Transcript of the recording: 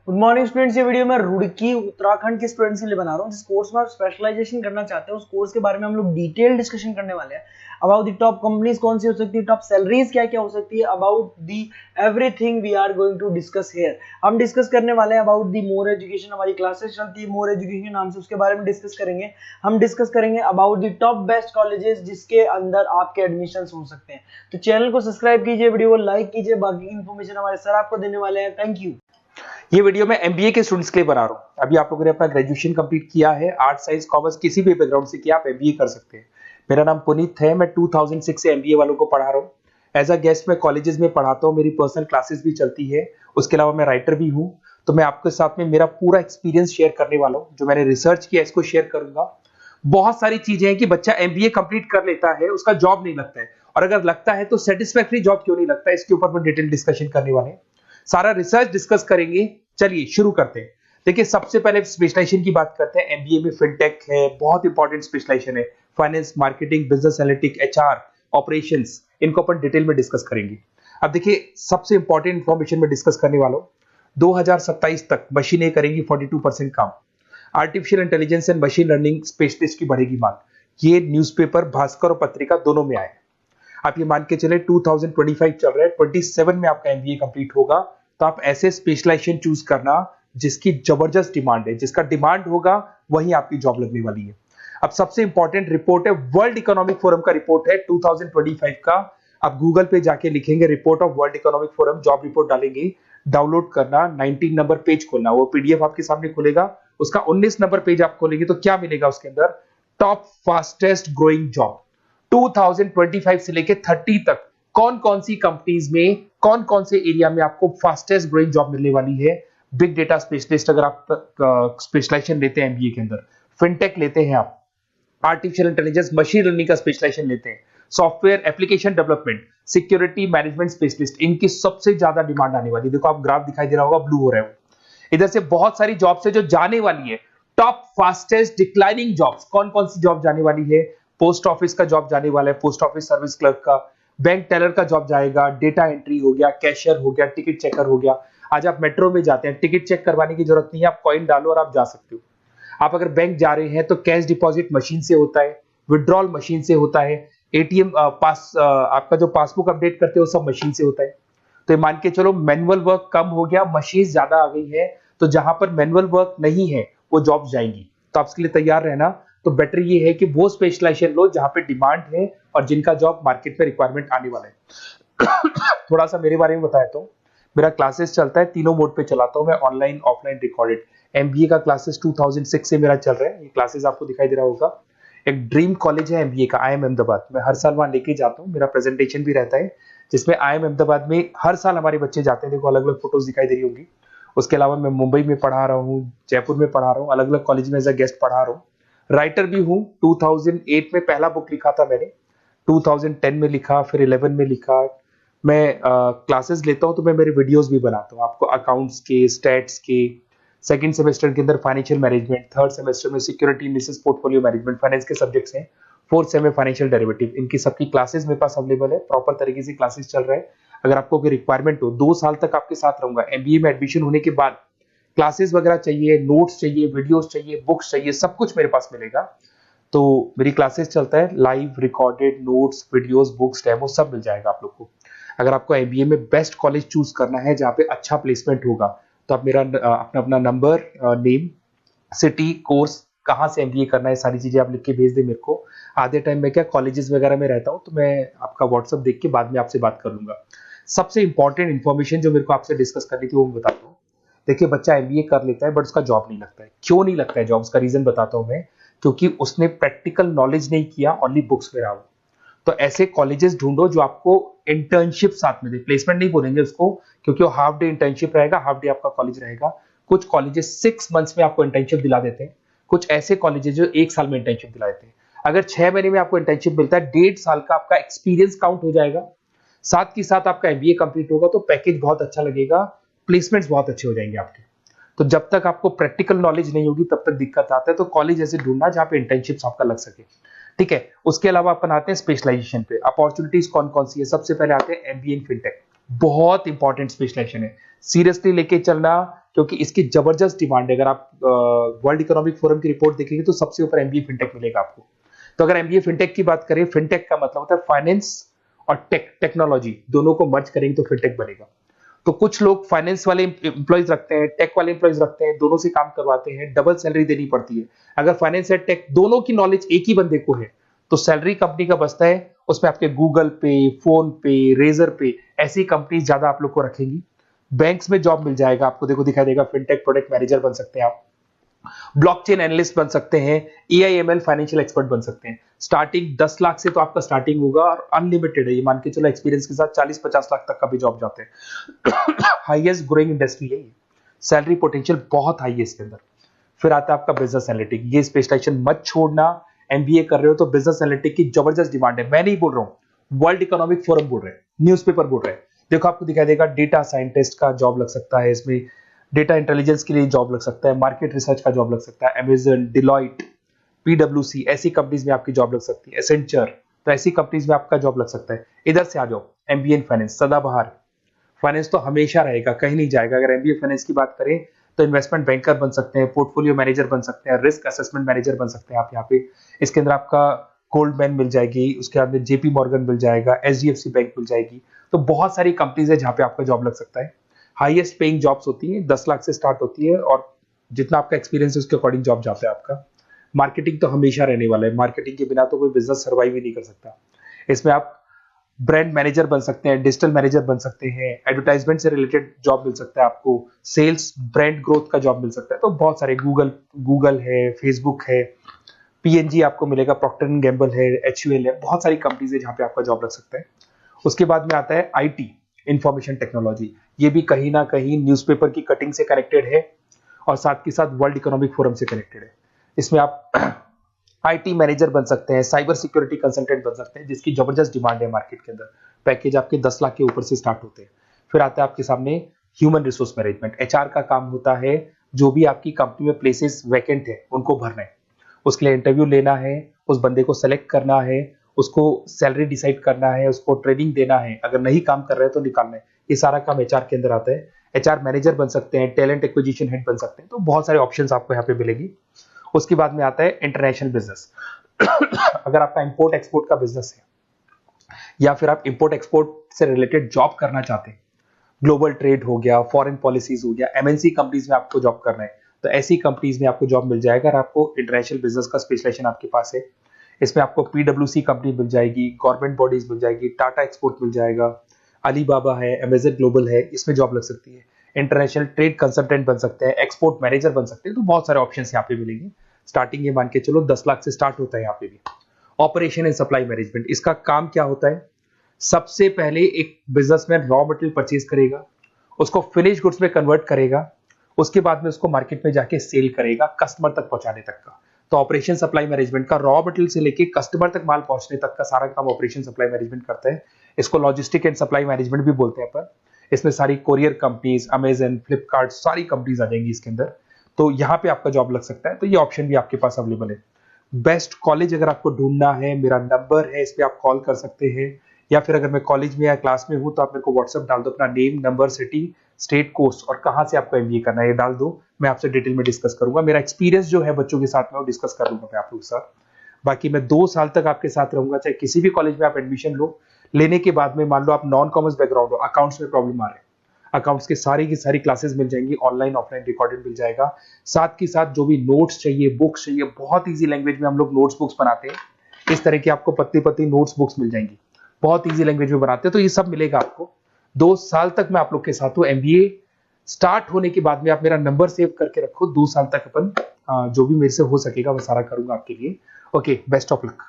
Good morning students. ये video मैं रुड़की उत्तराखंड के स्टूडेंट्स के लिए बना रहा हूँ जिस कोर्स में आप स्पेशलाइजेशन करना चाहते हैं। उस कोर्स के बारे में हम लोग डिटेल डिस्कशन करने वाले हैं। अबाउट द टॉप कंपनीज कौन सी हो सकती है, टॉप सैलरीज क्या क्या हो सकती है, about the everything we are going to discuss here. हम डिस्कस करने वाले हैं अबाउट दी मोर एजुकेशन। हमारी क्लासेस चलती है मोर एजुकेशन के नाम से, उसके बारे में डिस्कस करेंगे। हम डिस्कस करेंगे about the top best colleges जिसके अंदर आपके एडमिशन हो सकते हैं। तो चैनल को सब्सक्राइब कीजिए, वीडियो को लाइक कीजिए। बाकी की इन्फॉर्मेशन हमारे सर आपको देने वाले हैं। Thank you. ये वीडियो मैं एमबीए के स्टूडेंट्स के लिए बना रहा हूं। अभी आप लोगों ने अपना ग्रेजुएशन कंप्लीट किया है, आर्ट साइंस कॉमर्स किसी भी बैकग्राउंड से किया, आप एमबीए कर सकते हैं। मेरा नाम पुनीत है, मैं 2006 से एमबीए वालों को पढ़ा रहा हूँ। एज अ गेस्ट मैं कॉलेजेस में पढ़ाता हूँ, मेरी पर्सनल क्लासेस भी चलती है। उसके अलावा मैं राइटर भी हूँ। तो मैं आपके साथ में मेरा पूरा एक्सपीरियंस शेयर करने वाला हूँ। जो मैंने रिसर्च किया इसको शेयर करूंगा। बहुत सारी चीजें हैं कि बच्चा एमबीए कंप्लीट कर लेता है, उसका जॉब नहीं लगता है, और अगर लगता है तो सेटिस्फैक्टरी जॉब क्यों नहीं लगता है, इसके ऊपर मैं डिटेल डिस्कशन करने वाले हैं। सारा रिसर्च डिस्कस करेंगे। चलिए शुरू करते हैं। देखिए, सबसे पहले स्पेशलाइजेशन की बात करते हैं। एमबीए में फिनटेक है, बहुत इंपॉर्टेंट स्पेशलाइजेशन है। Finance, marketing, business analytic, HR, operations, इनको अपन डिटेल में डिस्कस करेंगे। अब देखिए, सबसे इंपॉर्टेंट इंफॉर्मेशन में डिस्कस करने वाला हूं। 2027 तक मशीनें करेंगी 42% काम। Artificial intelligence and machine learning specialist की बढ़ेगी मांग। ये न्यूज़पेपर, भास्कर और पत्रिका दोनों में आए। आप ये मान के चले 2025 चल रहा है, 27 में आपका एमबीए कंप्लीट होगा। तो आप ऐसे स्पेशलाइजेशन चूज करना जिसकी जबरदस्त डिमांड है, जिसका डिमांड होगा वही आपकी जॉब लगने वाली है। अब सबसे इंपॉर्टेंट रिपोर्ट है, वर्ल्ड इकोनॉमिक फोरम का रिपोर्ट है 2025 का। आप गूगल पे जाके लिखेंगे report of world economic forum, job report डालेंगे, डाउनलोड करना, 19 नंबर पेज खोलना, वो पीडीएफ आपके सामने खुलेगा। उसका 19 नंबर पेज आप खोलेंगे तो क्या मिलेगा उसके अंदर? टॉप फास्टेस्ट ग्रोइंग जॉब 2025 से लेके 30 तक कौन कौन सी कंपनीज में, कौन कौन से एरिया में आपको फास्टेस्ट ग्रोइंग जॉब मिलने वाली है। बिग डेटा स्पेशलिस्ट अगर आप स्पेशलाइजेशन लेते हैं एमबीए के अंदर, फिनटेक लेते हैं आप, आर्टिफिशियल इंटेलिजेंस मशीन लर्निंग का स्पेशलाइजेशन लेते हैं, software application development, security management specialist, इनकी सबसे ज्यादा डिमांड आने वाली है। देखो, आप ग्राफ दिखाई दे रहा होगा, ब्लू हो रहा है। इधर से बहुत सारी जॉब्स है जो जाने वाली है। टॉप फास्टेस्ट डिक्लाइनिंग जॉब्स, कौन कौन सी जॉब जाने वाली है? पोस्ट ऑफिस का जॉब जाने वाला है, पोस्ट ऑफिस सर्विस क्लर्क का, बैंक टेलर का जॉब जाएगा, डेटा एंट्री हो गया, कैशियर हो गया, टिकट चेकर हो गया। आज आप मेट्रो में जाते हैं, टिकट चेक करवाने की जरूरत नहीं है, आप कॉइन डालो और आप जा सकते हो। आप अगर बैंक जा रहे हैं तो कैश डिपॉजिट मशीन से होता है, विड्रॉल मशीन से होता है, एटीएम आपका जो पासबुक अपडेट करते हो सब मशीन से होता है। तो मान के चलो मैनुअल वर्क कम हो गया, मशीन ज्यादा आ गई है। तो जहां पर मैनुअल वर्क नहीं है वो जॉब जाएंगी। तो आप इसके लिए तैयार रहना। तो बेटर ये है कि वो स्पेशलाइजेशन लो जहां पे डिमांड है और जिनका जॉब मार्केट में रिक्वायरमेंट आने वाला है। थोड़ा सा मेरे बारे में बताया तो मेरा क्लासेस चलता है, तीनों मोड पे चलाता हूं मैं, ऑनलाइन, ऑफलाइन, रिकॉर्डेड। एमबीए का क्लासेस 2006 से मेरा चल रहा है। ये क्लासेस आपको दिखाई दे रहा होगा। एक ड्रीम कॉलेज है एमबीए का, आईएम अहमदाबाद। मैं हर साल वहां लेके जाता हूँ, मेरा प्रेजेंटेशन भी रहता है जिसमें आईएम अहमदाबाद में हर साल हमारे बच्चे जाते हैं। देखो, अलग अलग फोटोज दिखाई दे रही होंगी। उसके अलावा मैं मुंबई में पढ़ा रहा हूँ, जयपुर में पढ़ा रहा हूँ, अलग अलग कॉलेज में एज अ गेस्ट पढ़ा रहा हूँ। राइटर भी हूँ। 2008 में पहला बुक लिखा था मैंने, 2010 में लिखा, फिर 11 में लिखा। मैं क्लासेस लेता हूँ तो मैं मेरे वीडियोस भी बनाता हूँ आपको, अकाउंट्स के, स्टैट्स के। सेकंड सेमेस्टर के अंदर फाइनेंशियल मैनेजमेंट, थर्ड सेमेस्टर में security analysis, portfolio management, finance के सब्जेक्ट्स हैं। फोर्थ सेम में फाइनेंशियल डेरिवेटिव। इनकी सबकी क्लासेस मेरे पास अवेलेबल है, प्रॉपर तरीके से क्लासेस चल रहा है। अगर आपको कोई रिक्वायरमेंट हो, 2 साल तक आपके साथ रहूंगा। एमबीए में एडमिशन होने के बाद क्लासेस वगैरह चाहिए, नोट्स चाहिए, वीडियोस चाहिए, बुक्स चाहिए, सब कुछ मेरे पास मिलेगा। तो मेरी क्लासेस चलता है live, recorded, notes, videos, books, demo सब मिल जाएगा आप लोग को। अगर आपको एमबीए में बेस्ट कॉलेज चूज करना है जहाँ पे अच्छा प्लेसमेंट होगा, तो आप मेरा अपना अपना नंबर, नेम, सिटी, कोर्स, कहाँ से एमबीए करना है, सारी चीजें आप लिख के भेज दे मेरे को। आधे टाइम में क्या कॉलेजेस वगैरह में रहता हूँ, तो मैं आपका व्हाट्सअप देख के बाद में आपसे बात कर लूंगा। सबसे इंपॉर्टेंट इन्फॉर्मेशन जो मेरे को आपसे डिस्कस करनी थी वो मैं बताता हूँ। देखिए, बच्चा एमबीए कर लेता है बट उसका जॉब नहीं लगता है। क्यों नहीं लगता है जॉब? उसका रीजन बताता हूँ मैं। क्योंकि उसने प्रैक्टिकल नॉलेज नहीं किया, ओनली बुक्स में रहा। तो ऐसे कॉलेजेस ढूंढो जो आपको इंटर्नशिप साथ में दे। प्लेसमेंट नहीं बोलेंगे उसको, क्योंकि वो हाफ डे इंटर्नशिप रहेगा, हाफ डे आपका कॉलेज रहेगा। कुछ कॉलेजेस 6 मंथ्स में आपको इंटर्नशिप दिला देते हैं, कुछ ऐसे कॉलेजेस जो 1 साल में इंटर्नशिप दिला देते हैं। अगर 6 महीने में आपको इंटर्नशिप मिलता है, 1.5 साल का आपका एक्सपीरियंस काउंट हो जाएगा। साथ ही साथ आपका एमबीए कंप्लीट होगा तो पैकेज बहुत अच्छा लगेगा, प्लेसमेंट्स बहुत अच्छे हो जाएंगे आपके। तो जब तक आपको प्रैक्टिकल नॉलेज नहीं होगी तब तक दिक्कत आता है। तो कॉलेज ऐसे ढूंढना जहां पे इंटर्नशिप आपका लग सके, ठीक है। उसके अलावा अपन आते हैं स्पेशलाइजेशन पे। अपॉर्चुनिटीज कौन कौन सी है? सबसे पहले आते हैं एमबीए इन फिनटेक। बहुत इंपॉर्टेंट स्पेशलाइजेशन है, सीरियसली लेके चलना, क्योंकि इसकी जबरदस्त डिमांड है। अगर आप वर्ल्ड इकोनॉमिक फोरम की रिपोर्ट देखेंगे तो सबसे ऊपर एमबीए फिनटेक मिलेगा आपको। तो अगर एमबीए फिनटेक की बात करें, फिनटेक का मतलब होता है फाइनेंस और टेक्नोलॉजी, दोनों को मर्ज करेंगे तो फिनटेक बनेगा। तो कुछ लोग फाइनेंस वाले एम्प्लॉइज रखते हैं, टेक वाले एम्प्लॉइज रखते हैं, दोनों से काम करवाते हैं, डबल सैलरी देनी पड़ती है। अगर फाइनेंस या टेक दोनों की नॉलेज एक ही बंदे को है तो सैलरी कंपनी का बचता है, उसमें आपके गूगल पे, फोन पे, रेजर पे, ऐसी कंपनी ज्यादा आप लोग को रखेंगी। बैंक्स में जॉब मिल जाएगा आपको, देखो दिखाई देगा, फिनटेक प्रोडक्ट मैनेजर बन सकते हैं आप, ब्लॉकचेन एनालिस्ट बन सकते हैं, एआईएमएल फाइनेंशियल एक्सपर्ट बन सकते हैं। स्टार्टिंग 10 लाख से तो आपका स्टार्टिंग होगा और अनलिमिटेड है, ये मान के चलो एक्सपीरियंस के साथ 40-50 लाख तक का भी जॉब जाते हैं। हाईएस्ट ग्रोइंग इंडस्ट्री है ये, सैलरी पोटेंशियल बहुत हाई है इसके अंदर। फिर आता है आपका बिजनेस एनालिटिक, ये स्पेशलाइजेशन मत छोड़ना। एमबीए कर रहे हो तो बिजनेस एनालिटिक की जबरदस्त डिमांड है। मैं नहीं बोल रहा हूं, वर्ल्ड इकोनॉमिक फोरम बोल रहे हैं, न्यूज़पेपर बोल रहे हैं। देखो आपको दिखाई देगा, डेटा साइंटिस्ट का जॉब लग सकता है इसमें, डेटा इंटेलिजेंस के लिए जॉब लग सकता है, मार्केट रिसर्च का जॉब लग सकता है, अमेजन, डिलॉइट, पीडब्ल्यूसी, ऐसी कंपनीज में आपकी जॉब लग सकती है, एसेंचर, तो ऐसी कंपनीज में आपका जॉब लग सकता है। इधर से आ जाओ, एमबीए इन फाइनेंस, सदाबहार, फाइनेंस तो हमेशा रहेगा, कहीं नहीं जाएगा। अगर एमबीए फाइनेंस की बात करें तो इन्वेस्टमेंट बैंकर बन सकते हैं, पोर्टफोलियो मैनेजर बन सकते हैं, रिस्क असेसमेंट मैनेजर बन सकते हैं आप यहाँ पे। इसके अंदर आपका गोल्डमैन मिल जाएगी, उसके बाद में जेपी मॉर्गन मिल जाएगा, एचडीएफसी बैंक मिल जाएगी। तो बहुत सारी कंपनीज है जहाँ पे आपका जॉब लग सकता है। हाईएस्ट पेइंग जॉब्स होती है, 10 लाख से स्टार्ट होती है, और जितना आपका एक्सपीरियंस है उसके अकॉर्डिंग जॉब जाता है आपका। मार्केटिंग तो हमेशा रहने वाला है, मार्केटिंग के बिना तो कोई बिजनेस सर्वाइव ही नहीं कर सकता। इसमें आप ब्रांड मैनेजर बन सकते हैं, डिजिटल मैनेजर बन सकते हैं, एडवर्टाइजमेंट से रिलेटेड जॉब मिल सकता है आपको, सेल्स ब्रांड ग्रोथ का जॉब मिल सकता है। तो बहुत सारे, गूगल है, फेसबुक है, पीएनजी आपको मिलेगा, प्रॉक्टर एंड गैम्बल है, एचयूएल है, बहुत सारी कंपनीज है जहाँ पे आपका जॉब लग सकता है। उसके बाद में आता है आईटी, इंफॉर्मेशन टेक्नोलॉजी, ये भी कहीं ना कहीं न्यूज़पेपर की कटिंग से कनेक्टेड है और साथ के साथ वर्ल्ड इकोनॉमिक फोरम से कनेक्टेड है। इसमें आप आईटी मैनेजर बन सकते हैं, साइबर सिक्योरिटी कंसल्टेंट बन सकते हैं, जिसकी जबरदस्त डिमांड है मार्केट के अंदर। पैकेज आपके 10 लाख के ऊपर से स्टार्ट होते हैं। फिर आता है आपके सामने ह्यूमन रिसोर्स मैनेजमेंट, एचआर का काम होता है, जो भी आपकी कंपनी में प्लेसेस वैकेंट है उनको भरना है, उसके लिए इंटरव्यू लेना है, उस बंदे को सेलेक्ट करना है, उसको सैलरी डिसाइड करना है, उसको ट्रेनिंग देना है, अगर नहीं काम कर रहे हैं तो निकालना है। ये सारा काम एचआर के अंदर आता है। एचआर मैनेजर बन सकते हैं, टैलेंट एक्विजिशन हेड बन सकते हैं। तो बहुत सारे ऑप्शंस आपको यहाँ पे मिलेगी। उसके बाद में आता है इंटरनेशनल बिजनेस। अगर आपका इंपोर्ट एक्सपोर्ट का बिजनेस है या फिर आप इंपोर्ट एक्सपोर्ट से रिलेटेड जॉब करना चाहते हैं, ग्लोबल ट्रेड हो गया, फॉरेन पॉलिसीज हो गया, एमएनसी कंपनीज में आपको जॉब करना है, तो ऐसी कंपनीज में आपको जॉब मिल जाएगा। अगर आपको इंटरनेशनल बिजनेस का स्पेशलाइजेशन आपके पास है, इसमें आपको पीडब्ल्यूसी कंपनी मिल जाएगी, गवर्नमेंट बॉडीज मिल जाएगी, टाटा एक्सपोर्ट मिल जाएगा, अलीबाबा है, अमेजन ग्लोबल है, इसमें जॉब लग सकती है। इंटरनेशनल ट्रेड कंसल्टेंट बन सकते हैं, एक्सपोर्ट मैनेजर बन सकते हैं। तो बहुत सारे ऑप्शन यहाँ पे मिलेंगे। स्टार्टिंग ये मान के चलो 10 लाख से स्टार्ट होता है यहाँ पे भी। ऑपरेशन एंड सप्लाई मैनेजमेंट, इसका काम क्या होता है? सबसे पहले एक बिजनेसमैन रॉ मटेरियल परचेज करेगा, उसको फिनिश गुड्स में कन्वर्ट करेगा, उसके बाद में उसको मार्केट में जाके सेल करेगा, कस्टमर तक पहुंचाने तक का। तो ऑपरेशन सप्लाई मैनेजमेंट का रॉ मटेरियल से लेके कस्टमर तक माल पहुंचने तक का सारा काम ऑपरेशन सप्लाई मैनेजमेंट करता है। इसको लॉजिस्टिक एंड सप्लाई मैनेजमेंट भी बोलते हैं अपन। इसमें सारी कोरियर कंपनीज, अमेजन, फ्लिपकार्ट, सारी कंपनीज आ जाएंगी इसके अंदर। तो यहाँ पे आपका जॉब लग सकता है। तो ये ऑप्शन भी आपके पास अवेलेबल है। बेस्ट कॉलेज अगर आपको ढूंढना है, मेरा नंबर है, इस पे आप कॉल कर सकते हैं, या फिर अगर मैं कॉलेज में या क्लास में हूं तो आप मेरे को व्हाट्सएप डाल दो, अपना name, number, city, state, course और कहां से आपको एमबीए करना है ये डाल दो। मैं आपसे डिटेल में डिस्कस करूंगा। मेरा एक्सपीरियंस जो है बच्चों के साथ में वो डिस्कस कर लूंगा मैं आप लोगों के साथ। बाकी मैं 2 साल तक आपके साथ रहूंगा, चाहे किसी भी कॉलेज में आप एडमिशन लो। लेने के बाद में मान लो आप नॉन कॉमर्स बैकग्राउंड हो, अकाउंट्स में प्रॉब्लम आ रहा है, अकाउंट्स की सारी क्लासेस मिल जाएंगी, ऑनलाइन ऑफलाइन रिकॉर्डेड मिल जाएगा। साथ के साथ जो भी नोट्स चाहिए, बुक्स चाहिए, बहुत ईजी लैंग्वेज में हम लोग नोट्स बुक्स बनाते हैं। इस तरह की आपको पतली पतली नोट्स बुक्स मिल जाएंगी, बहुत ईजी लैंग्वेज में बनाते हैं। तो ये सब मिलेगा आपको। 2 साल तक मैं आप लोग के साथ हूँ। एमबीए स्टार्ट होने के बाद में आप मेरा नंबर सेव करके रखो। 2 साल तक अपन जो भी मेरे से हो सकेगा वो सारा करूंगा आपके लिए। Okay, best of luck.